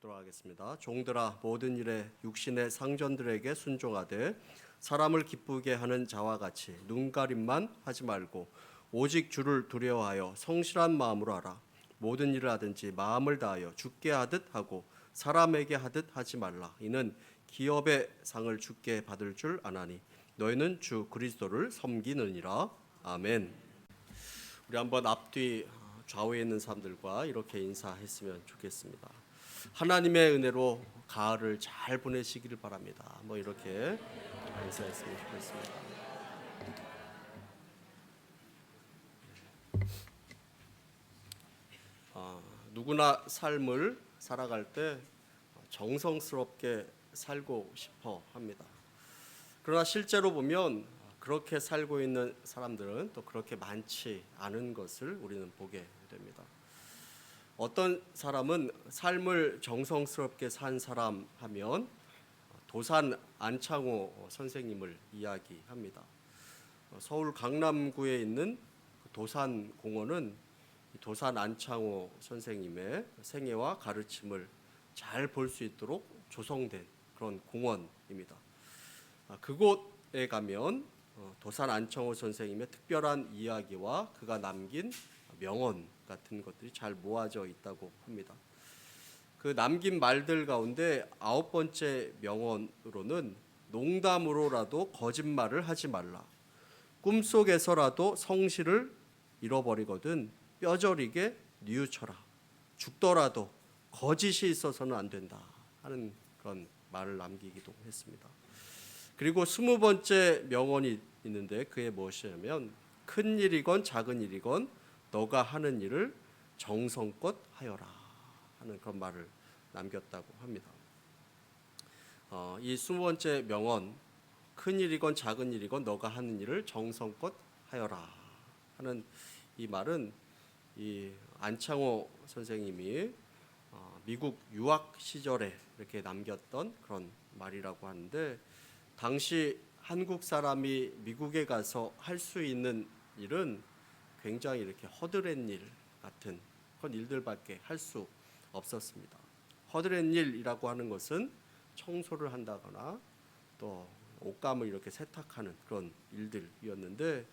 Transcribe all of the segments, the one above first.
읽도록 하겠습니다. 종들아 모든 일에 육신의 상전들에게 순종하되 사람을 기쁘게 하는 자와 같이 눈가림만 하지 말고 오직 주를 두려워하여 성실한 마음으로 하라. 모든 일을 하든지 마음을 다하여 주께 하듯 하고 사람에게 하듯 하지 말라. 이는 기업의 상을 주께 받을 줄 아나니 너희는 주 그리스도를 섬기느니라. 아멘. 우리 한번 앞뒤 좌우에 있는 사람들과 이렇게 인사했으면 좋겠습니다. 하나님의 은혜로 가을을 잘 보내시기를 바랍니다. 이렇게 인사했으면 좋겠습니다. 누구나 삶을 살아갈 때 정성스럽게 살고 싶어 합니다. 그러나 실제로 보면 그렇게 살고 있는 사람들은 또 그렇게 많지 않은 것을 우리는 보게 됩니다. 어떤 사람은 삶을 정성스럽게 산 사람 하면 도산 안창호 선생님을 이야기합니다. 서울 강남구에 있는 도산공원은 도산 안창호 선생님의 생애와 가르침을 잘 볼 수 있도록 조성된 그런 공원입니다. 그곳에 가면 도산 안창호 선생님의 특별한 이야기와 그가 남긴 명언 같은 것들이 잘 모아져 있다고 합니다. 그 남긴 말들 가운데 9번째 명언으로는 농담으로라도 거짓말을 하지 말라. 꿈속에서라도 성실을 잃어버리거든 뼈저리게 뉘우쳐라. 죽더라도 거짓이 있어서는 안 된다 하는 그런 말을 남기기도 했습니다. 그리고 20번째 명언이 있는데 그게 무엇이냐면 큰 일이건 작은 일이건 너가 하는 일을 정성껏 하여라 하는 그런 말을 남겼다고 합니다. 이 20번째 명언 큰 일이건 작은 일이건 너가 하는 일을 정성껏 하여라 하는 이 말은 이 안창호 선생님이 미국 유학 시절에 이렇게 남겼던 그런 말이라고 하는데 당시 한국 사람이 미국에 가서 할 수 있는 일은 굉장히 이렇게 허드렛 일 같은 그런 일들밖에 할 수 없었습니다. 허드렛 일이라고 하는 것은 청소를 한다거나 또 옷감을 이렇게 세탁하는 그런 일들이었는데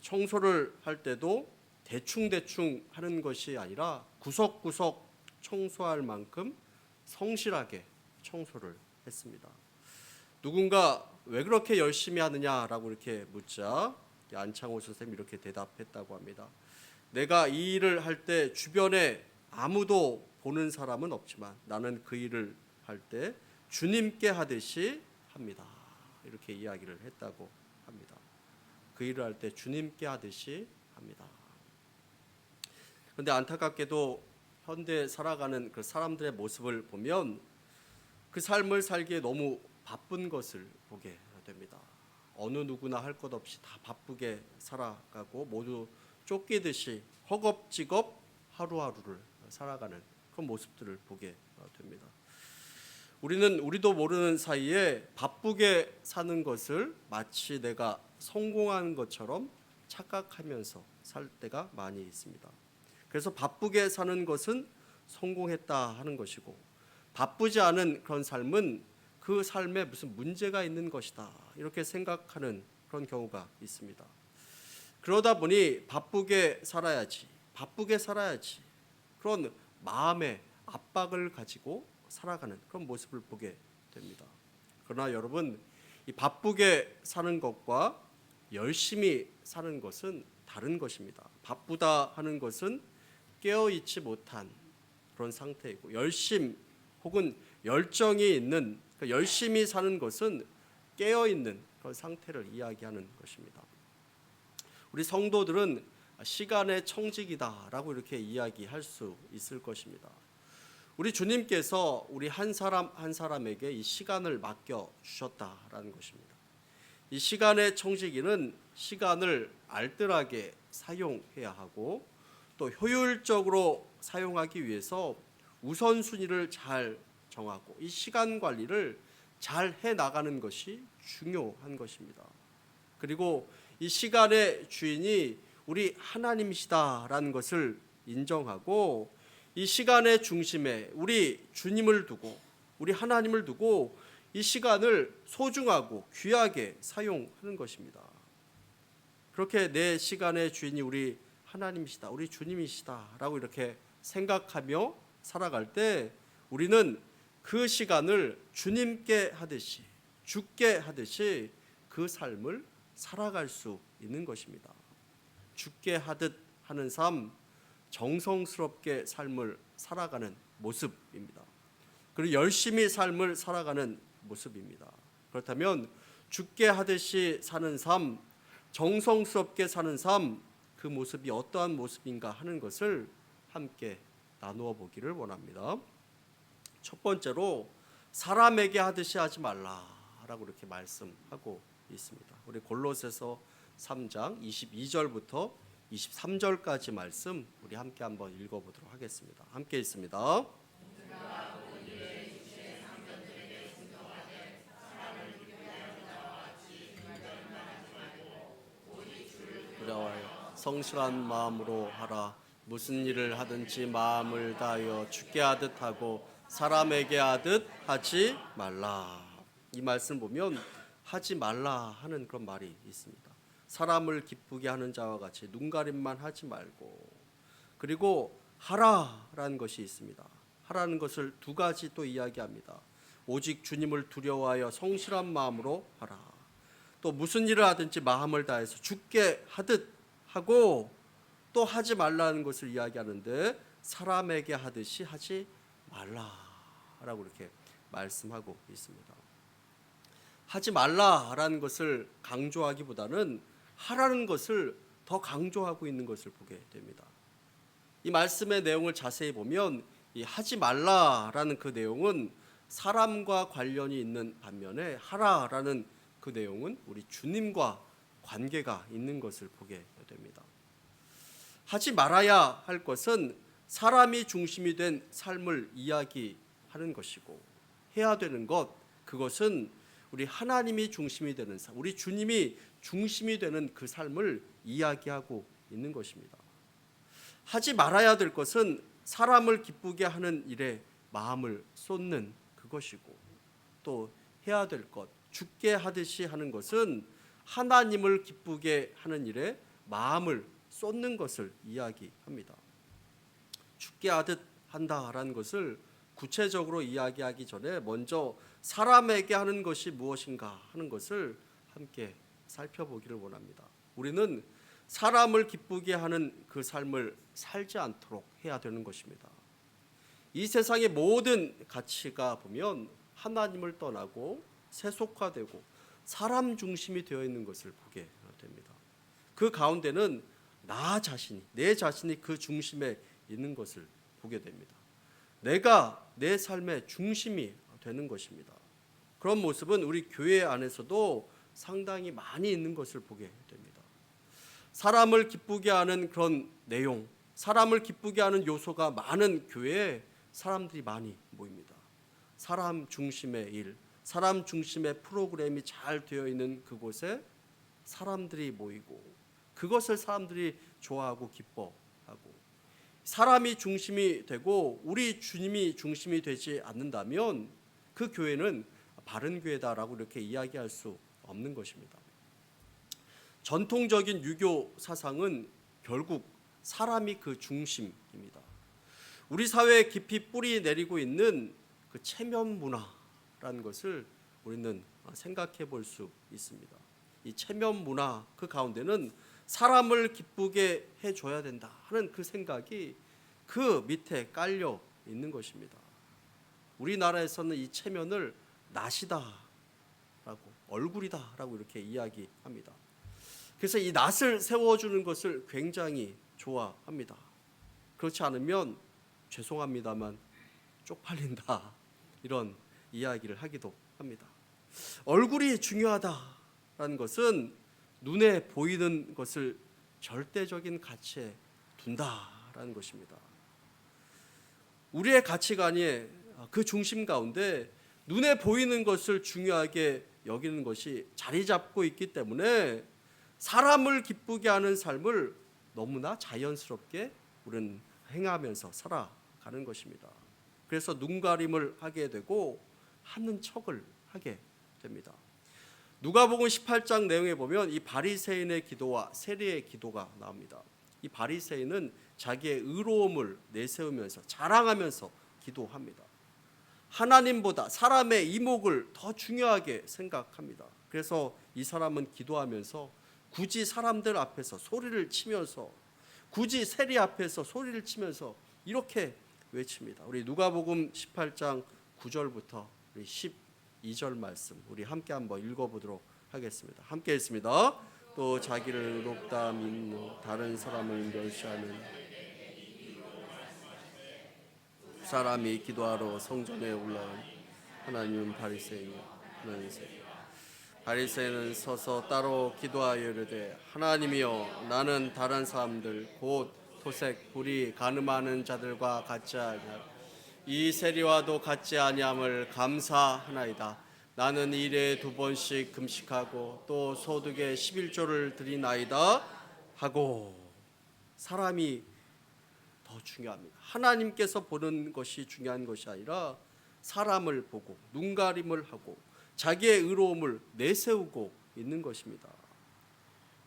청소를 할 때도 대충대충 하는 것이 아니라 구석구석 청소할 만큼 성실하게 청소를 했습니다. 누군가 왜 그렇게 열심히 하느냐라고 이렇게 묻자 안창호 선생님이 이렇게 대답했다고 합니다. 내가 이 일을 할 때 주변에 아무도 보는 사람은 없지만 나는 그 일을 할 때 주님께 하듯이 합니다. 이렇게 이야기를 했다고 합니다. 그 일을 할 때 주님께 하듯이 합니다. 그런데 안타깝게도 현대 살아가는 그 사람들의 모습을 보면 그 삶을 살기에 너무 바쁜 것을 보게 됩니다. 어느 누구나 할 것 없이 다 바쁘게 살아가고 모두 쫓기듯이 허겁지겁 하루하루를 살아가는 그런 모습들을 보게 됩니다. 우리도 모르는 사이에 바쁘게 사는 것을 마치 내가 성공한 것처럼 착각하면서 살 때가 많이 있습니다. 그래서 바쁘게 사는 것은 성공했다 하는 것이고 바쁘지 않은 그런 삶은 그 삶에 무슨 문제가 있는 것이다 이렇게 생각하는 그런 경우가 있습니다. 그러다 보니 바쁘게 살아야지 그런 마음의 압박을 가지고 살아가는 그런 모습을 보게 됩니다. 그러나 여러분 이 바쁘게 사는 것과 열심히 사는 것은 다른 것입니다. 바쁘다 하는 것은 깨어있지 못한 그런 상태이고 열심 혹은 열정이 있는 열심히 사는 것은 깨어있는 그런 상태를 이야기하는 것입니다. 우리 성도들은 시간의 청직이다라고 이렇게 이야기할 수 있을 것입니다. 우리 주님께서 우리 한 사람 한 사람에게 이 시간을 맡겨 주셨다라는 것입니다. 이 시간의 청지기는 시간을 알뜰하게 사용해야 하고 또 효율적으로 사용하기 위해서 우선순위를 잘 정하고 이 시간 관리를 잘 해나가는 것이 중요한 것입니다. 그리고 이 시간의 주인이 우리 하나님이시다라는 것을 인정하고 이 시간의 중심에 우리 주님을 두고 우리 하나님을 두고 이 시간을 소중하고 귀하게 사용하는 것입니다. 그렇게 내 시간의 주인이 우리 하나님이시다, 우리 주님이시다라고 이렇게 생각하며 살아갈 때 우리는 그 시간을 주님께 하듯이, 주께 하듯이 그 삶을 살아갈 수 있는 것입니다. 주께 하듯 하는 삶, 정성스럽게 삶을 살아가는 모습입니다. 그리고 열심히 삶을 살아가는 모습입니다. 그렇다면 주께 하듯이 사는 삶, 정성스럽게 사는 삶, 그 모습이 어떠한 모습인가 하는 것을 함께 나누어 보기를 원합니다. 첫 번째로 사람에게 하듯이 하지 말라라고 이렇게 말씀하고 있습니다. 우리 골로새서 3장 22절부터 23절까지 말씀 우리 함께 한번 읽어보도록 하겠습니다. 함께 있습니다. 두려워하여 성실한 마음으로 하라. 무슨 일을 하든지 마음을 다하여 주께 하듯 하고 사람에게 하듯 하지 말라. 이 말씀 보면 하지 말라 하는 그런 말이 있습니다. 사람을 기쁘게 하는 자와 같이 눈가림만 하지 말고, 그리고 하라라는 것이 있습니다. 하라는 것을 두 가지 또 이야기합니다. 오직 주님을 두려워하여 성실한 마음으로 하라. 또 무슨 일을 하든지 마음을 다해서 주께 하듯 하고, 또 하지 말라는 것을 이야기하는데 사람에게 하듯이 하지 말라라고 이렇게 말씀하고 있습니다. 하지 말라라는 것을 강조하기보다는 하라는 것을 더 강조하고 있는 것을 보게 됩니다. 이 말씀의 내용을 자세히 보면 이 하지 말라라는 그 내용은 사람과 관련이 있는 반면에 하라라는 그 내용은 우리 주님과 관계가 있는 것을 보게 됩니다. 하지 말아야 할 것은 사람이 중심이 된 삶을 이야기하는 것이고, 해야 되는 것, 그것은 우리 하나님이 중심이 되는 삶, 우리 주님이 중심이 되는 그 삶을 이야기하고 있는 것입니다. 하지 말아야 될 것은 사람을 기쁘게 하는 일에 마음을 쏟는 그것이고, 또 해야 될 것, 주께 하듯이 하는 것은 하나님을 기쁘게 하는 일에 마음을 쏟는 것을 이야기합니다. 주께 하듯 한다라는 것을 구체적으로 이야기하기 전에 먼저 사람에게 하는 것이 무엇인가 하는 것을 함께 살펴보기를 원합니다. 우리는 사람을 기쁘게 하는 그 삶을 살지 않도록 해야 되는 것입니다. 이 세상의 모든 가치가 보면 하나님을 떠나고 세속화되고 사람 중심이 되어 있는 것을 보게 됩니다. 그 가운데는 내 자신이 그 중심에 있는 것을 보게 됩니다. 내가 내 삶의 중심이 되는 것입니다. 그런 모습은 우리 교회 안에서도 상당히 많이 있는 것을 보게 됩니다. 사람을 기쁘게 하는 그런 내용, 사람을 기쁘게 하는 요소가 많은 교회에 사람들이 많이 모입니다. 사람 중심의 일, 사람 중심의 프로그램이 잘 되어 있는 그곳에 사람들이 모이고, 그것을 사람들이 좋아하고 기뻐하고, 사람이 중심이 되고 우리 주님이 중심이 되지 않는다면 그 교회는 바른 교회다라고 이렇게 이야기할 수 없는 것입니다. 전통적인 유교 사상은 결국 사람이 그 중심입니다. 우리 사회에 깊이 뿌리 내리고 있는 그 체면 문화라는 것을 우리는 생각해 볼 수 있습니다. 이 체면 문화 그 가운데는 사람을 기쁘게 해줘야 된다 하는 그 생각이 그 밑에 깔려 있는 것입니다. 우리나라에서는 이 체면을 낯이다라고, 얼굴이다라고 이렇게 이야기합니다. 그래서 이 낯을 세워주는 것을 굉장히 좋아합니다. 그렇지 않으면 죄송합니다만 쪽팔린다, 이런 이야기를 하기도 합니다. 얼굴이 중요하다라는 것은 눈에 보이는 것을 절대적인 가치에 둔다라는 것입니다. 우리의 가치관이 그 중심 가운데 눈에 보이는 것을 중요하게 여기는 것이 자리 잡고 있기 때문에 사람을 기쁘게 하는 삶을 너무나 자연스럽게 우리는 행하면서 살아가고 가는 것입니다. 그래서 눈가림을 하게 되고 하는 척을 하게 됩니다. 누가복음 18장 내용에 보면 이 바리새인의 기도와 세리의 기도가 나옵니다. 이 바리새인은 자기의 의로움을 내세우면서 자랑하면서 기도합니다. 하나님보다 사람의 이목을 더 중요하게 생각합니다. 그래서 이 사람은 기도하면서 굳이 사람들 앞에서 소리를 치면서, 굳이 세리 앞에서 소리를 치면서 이렇게 외칩니다. 우리 누가복음 18장 9절부터 우리 12절 말씀 우리 함께 한번 읽어보도록 하겠습니다. 함께 읽습니다. 또 자기를 의롭다 믿는 다른 사람을 멸시하는 사람이 기도하러 성전에 올라온 하나님은 바리새인은 서서 따로 기도하여 이르되 하나님이여 나는 다른 사람들 곧 토색 불의 간음하는 자들과 같지 아니하고 이 세리와도 같지 아니함을 감사하나이다. 나는 일에 2번씩 금식하고 또 소득의 11조를 드리나이다 하고. 사람이 더 중요합니다. 하나님께서 보는 것이 중요한 것이 아니라 사람을 보고 눈가림을 하고 자기의 의로움을 내세우고 있는 것입니다.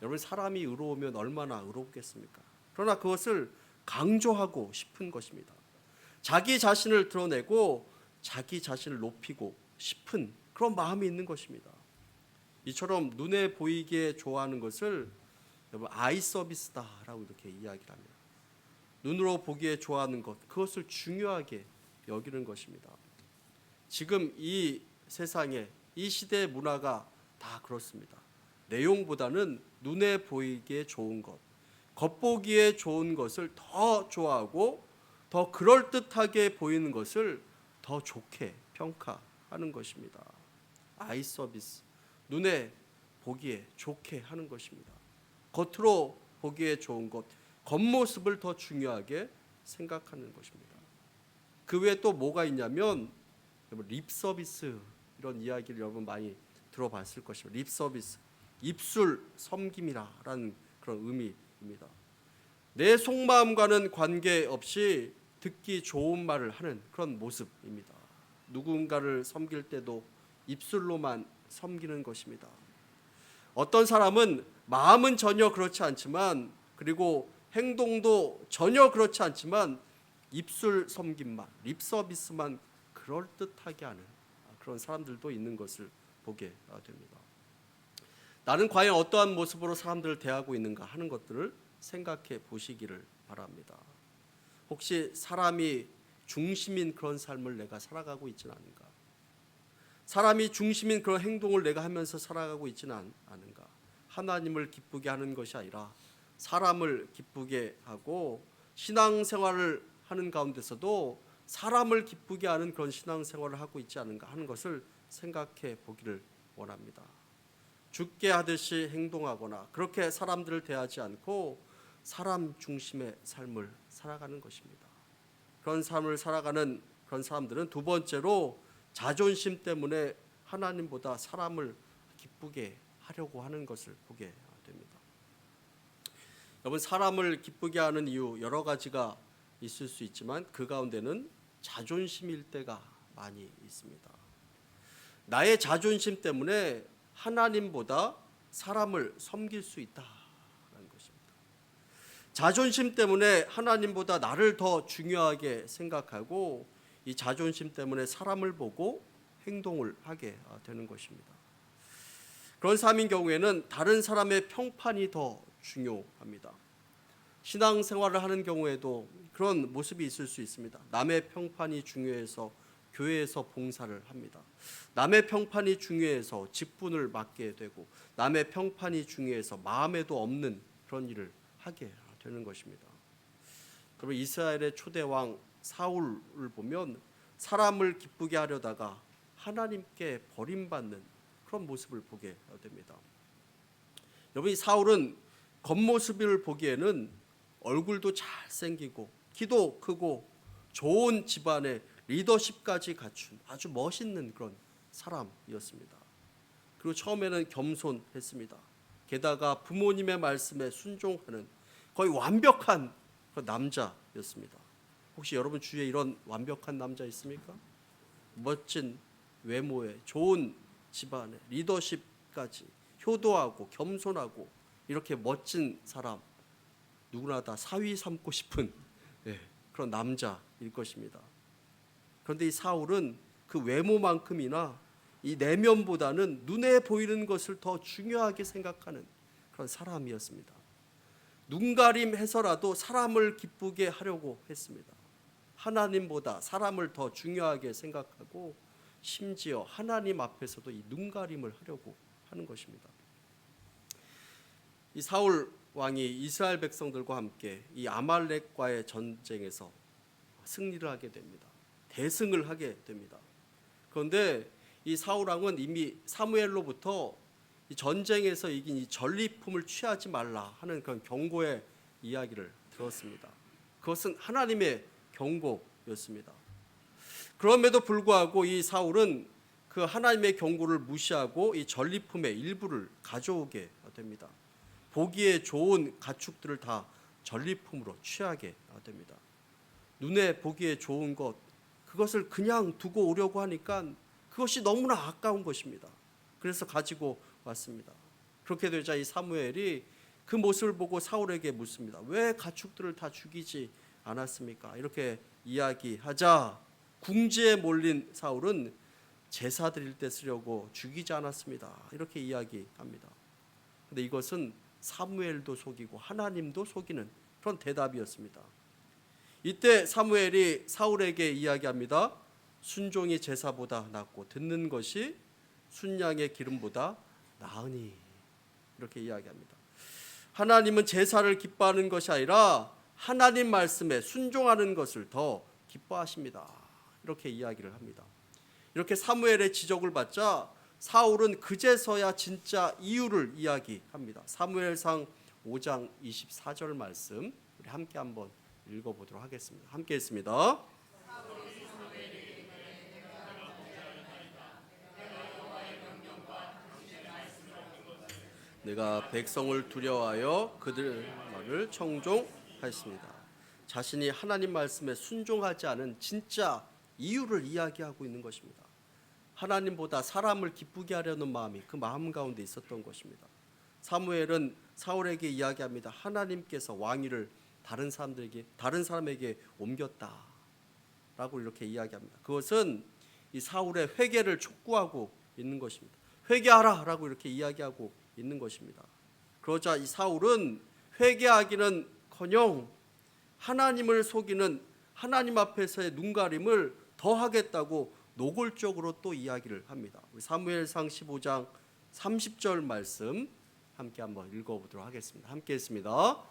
여러분, 사람이 의로우면 얼마나 의롭겠습니까? 그러나 그것을 강조하고 싶은 것입니다. 자기 자신을 드러내고 자기 자신을 높이고 싶은 그런 마음이 있는 것입니다. 이처럼 눈에 보이게 좋아하는 것을 여러분 아이 서비스다라고 이렇게 이야기를 합니다. 눈으로 보기에 좋아하는 것, 그것을 중요하게 여기는 것입니다. 지금 이 세상에 이 시대의 문화가 다 그렇습니다. 내용보다는 눈에 보이기에 좋은 것, 겉보기에 좋은 것을 더 좋아하고 더 그럴듯하게 보이는 것을 더 좋게 평가하는 것입니다. 아이 서비스, 눈에 보기에 좋게 하는 것입니다. 겉으로 보기에 좋은 것, 겉모습을 더 중요하게 생각하는 것입니다. 그 외에 또 뭐가 있냐면 립 서비스, 이런 이야기를 여러분 많이 들어봤을 것입니다. 립 서비스, 입술 섬김이라는 그런 의미입니다. 내 속마음과는 관계없이 듣기 좋은 말을 하는 그런 모습입니다. 누군가를 섬길 때도 입술로만 섬기는 것입니다. 어떤 사람은 마음은 전혀 그렇지 않지만, 그리고 행동도 전혀 그렇지 않지만 입술 섬김만, 립 서비스만 그럴듯하게 하는 그런 사람들도 있는 것을 보게 됩니다. 나는 과연 어떠한 모습으로 사람들을 대하고 있는가 하는 것들을 생각해 보시기를 바랍니다. 혹시 사람이 중심인 그런 삶을 내가 살아가고 있지는 않은가? 사람이 중심인 그런 행동을 내가 하면서 살아가고 있지는 않은가? 하나님을 기쁘게 하는 것이 아니라 사람을 기쁘게 하고 신앙생활을 하는 가운데서도 사람을 기쁘게 하는 그런 신앙생활을 하고 있지 않은가 하는 것을 생각해 보기를 원합니다. 죽게 하듯이 행동하거나 그렇게 사람들을 대하지 않고 사람 중심의 삶을 살아가는 것입니다. 그런 삶을 살아가는 그런 사람들은 두 번째로 자존심 때문에 하나님보다 사람을 기쁘게 하려고 하는 것을 보게 됩니다. 여러분, 사람을 기쁘게 하는 이유 여러 가지가 있을 수 있지만 그 가운데는 자존심일 때가 많이 있습니다. 나의 자존심 때문에 하나님보다 사람을 섬길 수 있다는 것입니다. 자존심 때문에 하나님보다 나를 더 중요하게 생각하고 이 자존심 때문에 사람을 보고 행동을 하게 되는 것입니다. 그런 삶인 경우에는 다른 사람의 평판이 더 중요합니다. 신앙생활을 하는 경우에도 그런 모습이 있을 수 있습니다. 남의 평판이 중요해서 교회에서 봉사를 합니다. 남의 평판이 중요해서 직분을 맡게 되고 남의 평판이 중요해서 마음에도 없는 그런 일을 하게 되는 것입니다. 그리고 이스라엘의 초대왕 사울을 보면 사람을 기쁘게 하려다가 하나님께 버림받는 그런 모습을 보게 됩니다. 여러분, 이 사울은 겉모습을 보기에는 얼굴도 잘생기고 키도 크고 좋은 집안의 리더십까지 갖춘 아주 멋있는 그런 사람이었습니다. 그리고 처음에는 겸손했습니다. 게다가 부모님의 말씀에 순종하는 거의 완벽한 그 남자였습니다. 혹시 여러분 주위에 이런 완벽한 남자 있습니까? 멋진 외모에 좋은 집안에 리더십까지 효도하고 겸손하고 이렇게 멋진 사람, 누구나 다 사위 삼고 싶은 그런 남자일 것입니다. 그런데 이 사울은 그 외모만큼이나 이 내면보다는 눈에 보이는 것을 더 중요하게 생각하는 그런 사람이었습니다. 눈가림해서라도 사람을 기쁘게 하려고 했습니다. 하나님보다 사람을 더 중요하게 생각하고 심지어 하나님 앞에서도 이 눈가림을 하려고 하는 것입니다. 이 사울 왕이 이스라엘 백성들과 함께 이 아말렉과의 전쟁에서 승리를 하게 됩니다. 대승을 하게 됩니다. 그런데 이 사울 왕은 이미 사무엘로부터 이 전쟁에서 이긴 이 전리품을 취하지 말라 하는 그런 경고의 이야기를 들었습니다. 그것은 하나님의 경고였습니다. 그럼에도 불구하고 이 사울은 그 하나님의 경고를 무시하고 이 전리품의 일부를 가져오게 됩니다. 보기에 좋은 가축들을 다 전리품으로 취하게 됩니다. 눈에 보기에 좋은 것, 그것을 그냥 두고 오려고 하니까 그것이 너무나 아까운 것입니다. 그래서 가지고 왔습니다. 그렇게 되자 이 사무엘이 그 모습을 보고 사울에게 묻습니다. 왜 가축들을 다 죽이지 않았습니까? 이렇게 이야기하자 궁지에 몰린 사울은 제사 드릴 때 쓰려고 죽이지 않았습니다. 이렇게 이야기합니다. 그런데 이것은 사무엘도 속이고 하나님도 속이는 그런 대답이었습니다. 이때 사무엘이 사울에게 이야기합니다. 순종이 제사보다 낫고 듣는 것이 순양의 기름보다 나으니, 이렇게 이야기합니다. 하나님은 제사를 기뻐하는 것이 아니라 하나님 말씀에 순종하는 것을 더 기뻐하십니다. 이렇게 이야기를 합니다. 이렇게 사무엘의 지적을 받자 사울은 그제서야 진짜 이유를 이야기합니다. 사무엘상 5장 24절 말씀 우리 함께 한번 읽어보도록 하겠습니다. 함께 했습니다. 내가 백성을 두려워하여 그들 말을 청종하였습니다. 자신이 하나님 말씀에 순종하지 않은 진짜 이유를 이야기하고 있는 것입니다. 하나님보다 사람을 기쁘게 하려는 마음이 그 마음 가운데 있었던 것입니다. 사무엘은 사울에게 이야기합니다. 하나님께서 왕위를 다른 사람에게 옮겼다라고 이렇게 이야기합니다. 그것은 이 사울의 회개를 촉구하고 있는 것입니다. 회개하라라고 이렇게 이야기하고 있는 것입니다. 그러자 이 사울은 회개하기는커녕 하나님을 속이는 하나님 앞에서의 눈가림을 더 하겠다고 노골적으로 또 이야기를 합니다. 우리 사무엘상 15장 30절 말씀 함께 한번 읽어보도록 하겠습니다. 함께 했습니다.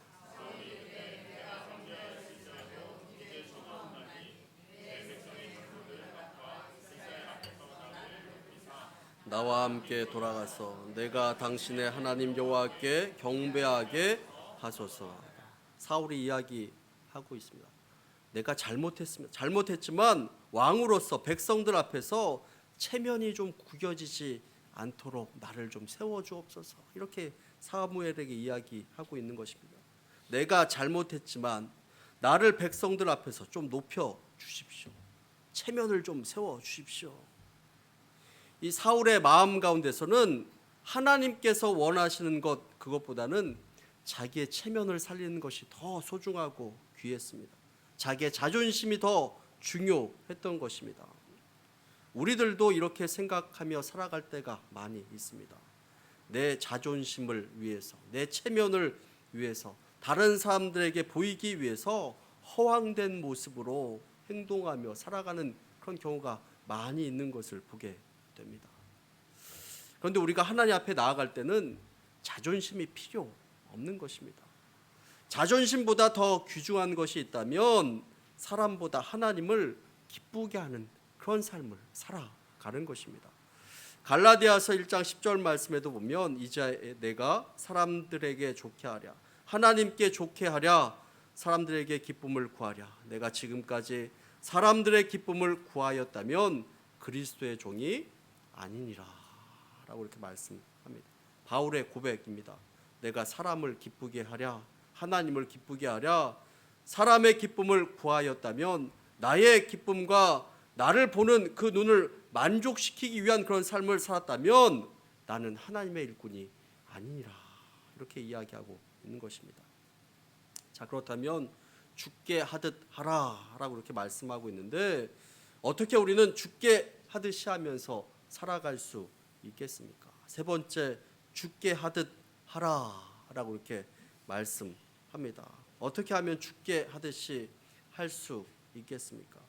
나와 함께 돌아가서 내가 당신의 하나님 여호와께 경배하게 하소서. 사울이 이야기하고 있습니다. 내가 잘못했지만 왕으로서 백성들 앞에서 체면이 좀 구겨지지 않도록 나를 좀 세워주옵소서. 이렇게 사무엘에게 이야기하고 있는 것입니다. 내가 잘못했지만 나를 백성들 앞에서 좀 높여 주십시오. 체면을 좀 세워 주십시오. 이 사울의 마음 가운데서는 하나님께서 원하시는 것, 그것보다는 자기의 체면을 살리는 것이 더 소중하고 귀했습니다. 자기의 자존심이 더 중요했던 것입니다. 우리들도 이렇게 생각하며 살아갈 때가 많이 있습니다. 내 자존심을 위해서, 내 체면을 위해서, 다른 사람들에게 보이기 위해서 허황된 모습으로 행동하며 살아가는 그런 경우가 많이 있는 것을 보게 됩니다. 그런데 우리가 하나님 앞에 나아갈 때는 자존심이 필요 없는 것입니다. 자존심보다 더 귀중한 것이 있다면 사람보다 하나님을 기쁘게 하는 그런 삶을 살아가는 것입니다. 갈라디아서 1장 10절 말씀에도 보면 이제 내가 사람들에게 좋게 하랴, 하나님께 좋게 하랴, 사람들에게 기쁨을 구하랴. 내가 지금까지 사람들의 기쁨을 구하였다면 그리스도의 종이 아니니라 라고 이렇게 말씀합니다. 바울의 고백입니다. 내가 사람을 기쁘게 하랴, 하나님을 기쁘게 하랴, 사람의 기쁨을 구하였다면 나의 기쁨과 나를 보는 그 눈을 만족시키기 위한 그런 삶을 살았다면 나는 하나님의 일꾼이 아니니라. 이렇게 이야기하고 있는 것입니다. 자, 그렇다면 죽게 하듯 하라라고 이렇게 말씀하고 있는데 어떻게 우리는 죽게 하듯이 하면서 살아갈 수 있겠습니까? 세 번째, 죽게 하듯 하라라고 이렇게 말씀합니다. 어떻게 하면 죽게 하듯이 할 수 있겠습니까?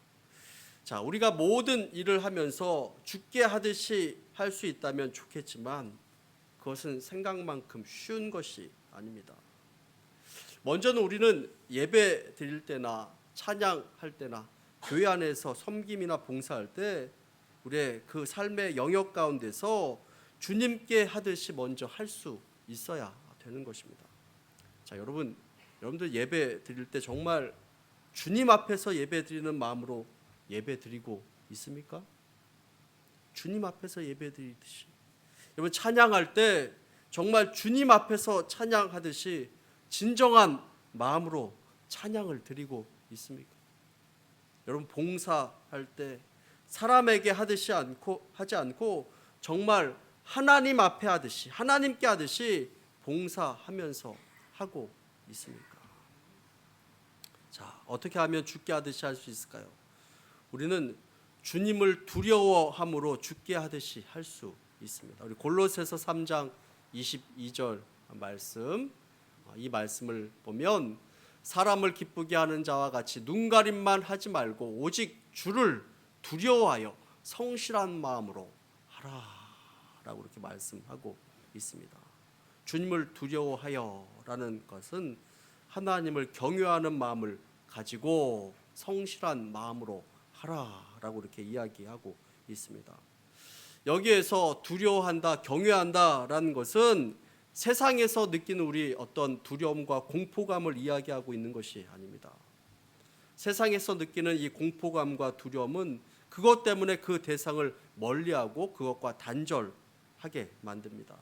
자, 우리가 모든 일을 하면서 죽게 하듯이 할 수 있다면 좋겠지만 그것은 생각만큼 쉬운 것이 아닙니다. 먼저는 우리는 예배 드릴 때나 찬양할 때나 교회 안에서 섬김이나 봉사할 때 우리의 그 삶의 영역 가운데서 주님께 하듯이 먼저 할 수 있어야 되는 것입니다. 자, 여러분들 예배 드릴 때 정말 주님 앞에서 예배 드리는 마음으로 예배 드리고 있습니까? 주님 앞에서 예배 드리듯이. 여러분 찬양할 때 정말 주님 앞에서 찬양하듯이 진정한 마음으로 찬양을 드리고 있습니까? 여러분 봉사할 때 사람에게 하지 않고 정말 하나님 앞에 하듯이 하나님께 하듯이 봉사하면서 하고 있습니까? 자, 어떻게 하면 죽게 하듯이 할 수 있을까요? 우리는 주님을 두려워함으로 죽게 하듯이 할 수 있습니다. 우리 골로새서 3장 22절 말씀, 이 말씀을 보면 사람을 기쁘게 하는 자와 같이 눈가림만 하지 말고 오직 주를 두려워하여 성실한 마음으로 하라라고 이렇게 말씀하고 있습니다. 주님을 두려워하여라는 것은 하나님을 경외하는 마음을 가지고 성실한 마음으로 하라라고 이렇게 이야기하고 있습니다. 여기에서 두려워한다, 경외한다라는 것은 세상에서 느끼는 우리 어떤 두려움과 공포감을 이야기하고 있는 것이 아닙니다. 세상에서 느끼는 이 공포감과 두려움은 그것 때문에 그 대상을 멀리하고 그것과 단절하게 만듭니다.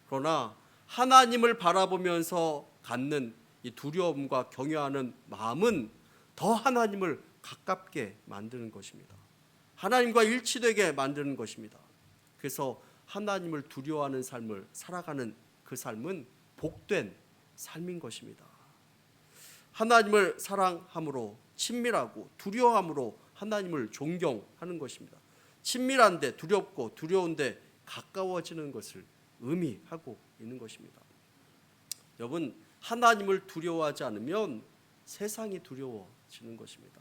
그러나 하나님을 바라보면서 갖는 이 두려움과 경외하는 마음은 더 하나님을 가깝게 만드는 것입니다. 하나님과 일치되게 만드는 것입니다. 그래서 하나님을 두려워하는 삶을 살아가는 그 삶은 복된 삶인 것입니다. 하나님을 사랑함으로 친밀하고 두려워함으로 하나님을 존경하는 것입니다. 친밀한데 두렵고 두려운데 가까워지는 것을 의미하고 있는 것입니다. 여러분, 하나님을 두려워하지 않으면 세상이 두려워지는 것입니다.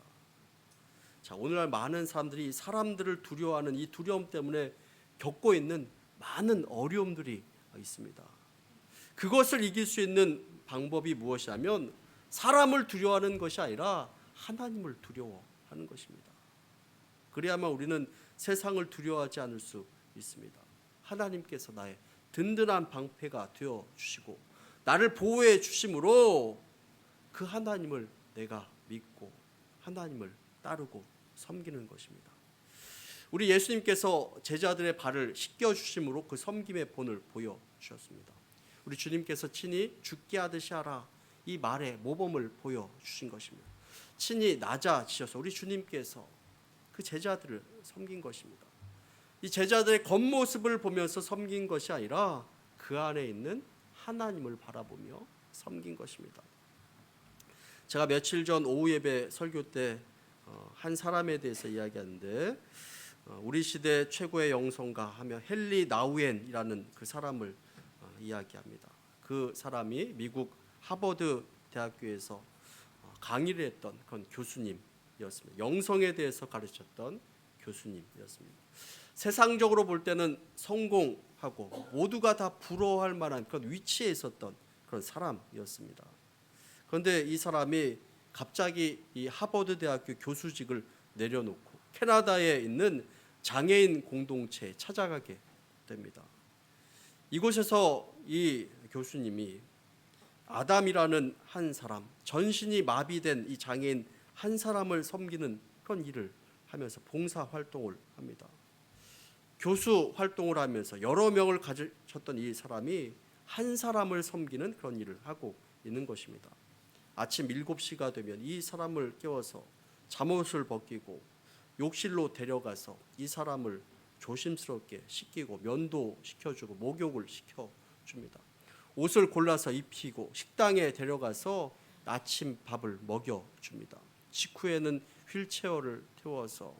자, 오늘날 많은 사람들이 사람들을 두려워하는 이 두려움 때문에 겪고 있는 많은 어려움들이 있습니다. 그것을 이길 수 있는 방법이 무엇이냐면 사람을 두려워하는 것이 아니라 하나님을 두려워하는 것입니다. 그래야만 우리는 세상을 두려워하지 않을 수 있습니다. 하나님께서 나의 든든한 방패가 되어 주시고 나를 보호해 주심으로 그 하나님을 내가 믿고 하나님을 따르고 섬기는 것입니다. 우리 예수님께서 제자들의 발을 씻겨 주심으로 그 섬김의 본을 보여 주셨습니다. 우리 주님께서 친히 죽게 하듯이 하라 이 말의 모범을 보여 주신 것입니다. 친히 낮아지셔서 우리 주님께서 그 제자들을 섬긴 것입니다. 이 제자들의 겉모습을 보면서 섬긴 것이 아니라 그 안에 있는 하나님을 바라보며 섬긴 것입니다. 제가 며칠 전 오후 예배 설교 때 한 사람에 대해서 이야기하는데 우리 시대 최고의 영성가 하면 헨리 나우엔이라는 그 사람을 이야기합니다. 그 사람이 미국 하버드 대학교에서 강의를 했던 그런 교수님이었습니다. 영성에 대해서 가르쳤던 교수님이었습니다. 세상적으로 볼 때는 성공하고 모두가 다 부러워할 만한 그런 위치에 있었던 그런 사람이었습니다. 그런데 이 사람이 갑자기 이 하버드 대학교 교수직을 내려놓고 캐나다에 있는 장애인 공동체에 찾아가게 됩니다. 이곳에서 이 교수님이 아담이라는 한 사람, 전신이 마비된 이 장애인 한 사람을 섬기는 그런 일을 하면서 봉사 활동을 합니다. 교수 활동을 하면서 여러 명을 가르쳤던 이 사람이 한 사람을 섬기는 그런 일을 하고 있는 것입니다. 아침 7시가 되면 이 사람을 깨워서 잠옷을 벗기고 욕실로 데려가서 이 사람을 조심스럽게 씻기고 면도 시켜주고 목욕을 시켜줍니다. 옷을 골라서 입히고 식당에 데려가서 아침 밥을 먹여줍니다. 직후에는 휠체어를 태워서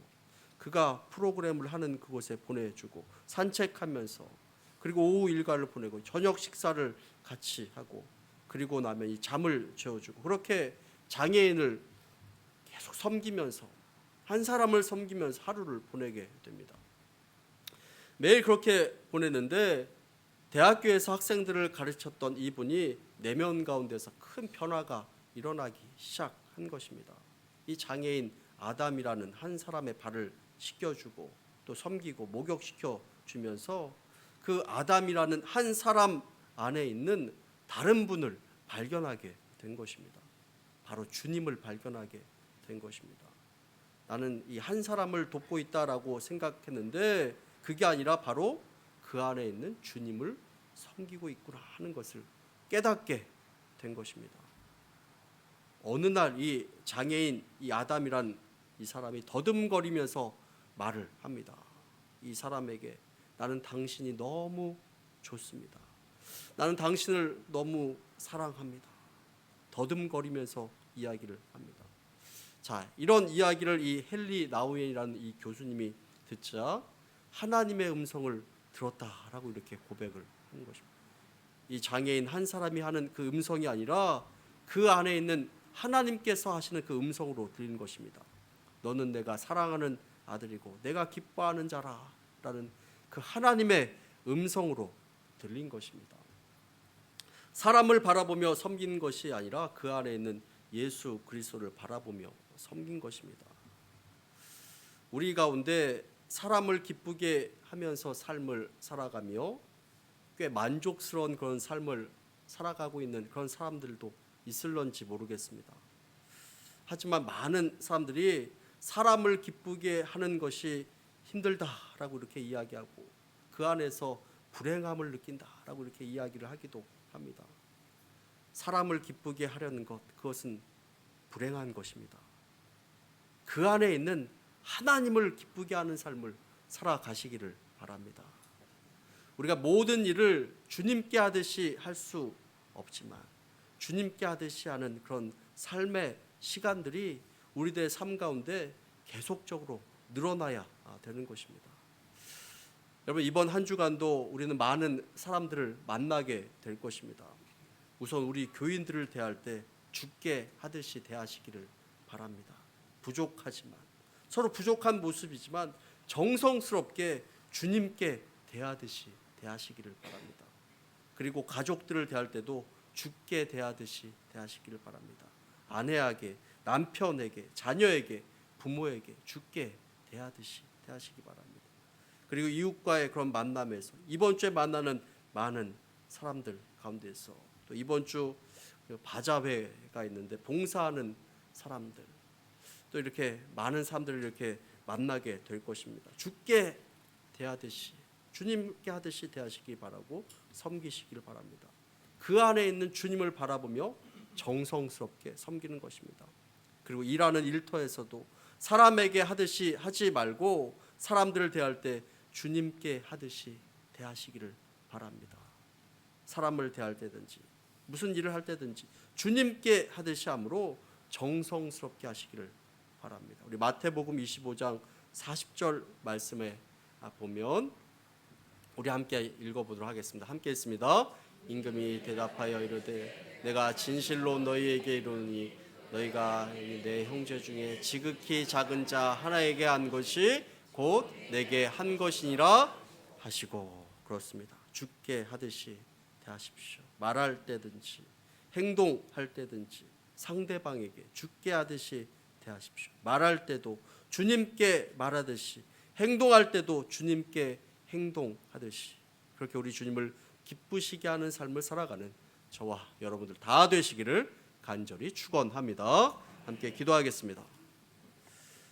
그가 프로그램을 하는 그곳에 보내주고 산책하면서, 그리고 오후 일과를 보내고 저녁 식사를 같이 하고, 그리고 나면 이 잠을 재워주고, 그렇게 장애인을 계속 섬기면서, 한 사람을 섬기면서 하루를 보내게 됩니다. 매일 그렇게 보내는데 대학교에서 학생들을 가르쳤던 이분이 내면 가운데서 큰 변화가 일어나기 시작한 것입니다. 이 장애인 아담이라는 한 사람의 발을 씻겨주고 또 섬기고 목욕시켜 주면서 그 아담이라는 한 사람 안에 있는 다른 분을 발견하게 된 것입니다. 바로 주님을 발견하게 된 것입니다. 나는 이 한 사람을 돕고 있다라고 생각했는데 그게 아니라 바로 그 안에 있는 주님을 섬기고 있구나 하는 것을 깨닫게 된 것입니다. 어느 날 이 장애인 이 아담이란 이 사람이 더듬거리면서 말을 합니다. 이 사람에게 나는 당신이 너무 좋습니다. 나는 당신을 너무 사랑합니다. 더듬거리면서 이야기를 합니다. 자, 이런 이야기를 이 헨리 나우엔이라는 이 교수님이 듣자 하나님의 음성을 들었다라고 이렇게 고백을 하는 것입니다. 이 장애인 한 사람이 하는 그 음성이 아니라 그 안에 있는 하나님께서 하시는 그 음성으로 들리는 것입니다. 너는 내가 사랑하는 아들이고 내가 기뻐하는 자라라는 그 하나님의 음성으로 들린 것입니다. 사람을 바라보며 섬기는 것이 아니라 그 안에 있는 예수 그리스도를 바라보며 섬긴 것입니다. 우리 가운데 사람을 기쁘게 하면서 삶을 살아가며 꽤 만족스러운 그런 삶을 살아가고 있는 그런 사람들도 있을런지 모르겠습니다. 하지만 많은 사람들이 사람을 기쁘게 하는 것이 힘들다라고 이렇게 이야기하고 그 안에서 불행함을 느낀다라고 이렇게 이야기를 하기도 합니다. 사람을 기쁘게 하려는 것, 그것은 불행한 것입니다. 그 안에 있는 하나님을 기쁘게 하는 삶을 살아가시기를 바랍니다. 우리가 모든 일을 주님께 하듯이 할 수 없지만 주님께 하듯이 하는 그런 삶의 시간들이 우리들의 삶 가운데 계속적으로 늘어나야 되는 것입니다. 여러분, 이번 한 주간도 우리는 많은 사람들을 만나게 될 것입니다. 우선 우리 교인들을 대할 때 주께 하듯이 대하시기를 바랍니다. 부족하지만, 서로 부족한 모습이지만 정성스럽게 주님께 대하듯이 대하시기를 바랍니다. 그리고 가족들을 대할 때도 주께 대하듯이 대하시기를 바랍니다. 아내에게, 남편에게, 자녀에게, 부모에게 주께 대하듯이 대하시기 바랍니다. 그리고 이웃과의 그런 만남에서 이번 주에 만나는 많은 사람들 가운데서 또 이번 주 바자회가 있는데 봉사하는 사람들, 또 이렇게 많은 사람들을 이렇게 만나게 될 것입니다. 주께 대하듯이, 주님께 하듯이 대하시기 바라고 섬기시길 바랍니다. 그 안에 있는 주님을 바라보며 정성스럽게 섬기는 것입니다. 그리고 일하는 일터에서도 사람에게 하듯이 하지 말고 사람들을 대할 때 주님께 하듯이 대하시기를 바랍니다. 사람을 대할 때든지 무슨 일을 할 때든지 주님께 하듯이 함으로 정성스럽게 하시기를 바랍니다. 우리 마태복음 25장 40절 말씀에 보면 우리 함께 읽어보도록 하겠습니다. 함께 읽습니다. 임금이 대답하여 이르되 내가 진실로 너희에게 이르노니 너희가 내 형제 중에 지극히 작은 자 하나에게 한 것이 곧 내게 한 것이니라 하시고, 그렇습니다. 주께 하듯이 대하십시오. 말할 때든지 행동할 때든지 상대방에게 주께 하듯이 대하십시오. 말할 때도 주님께 말하듯이, 행동할 때도 주님께 행동하듯이, 그렇게 우리 주님을 기쁘시게 하는 삶을 살아가는 저와 여러분들 다 되시기를 간절히 축원합니다. 함께 기도하겠습니다.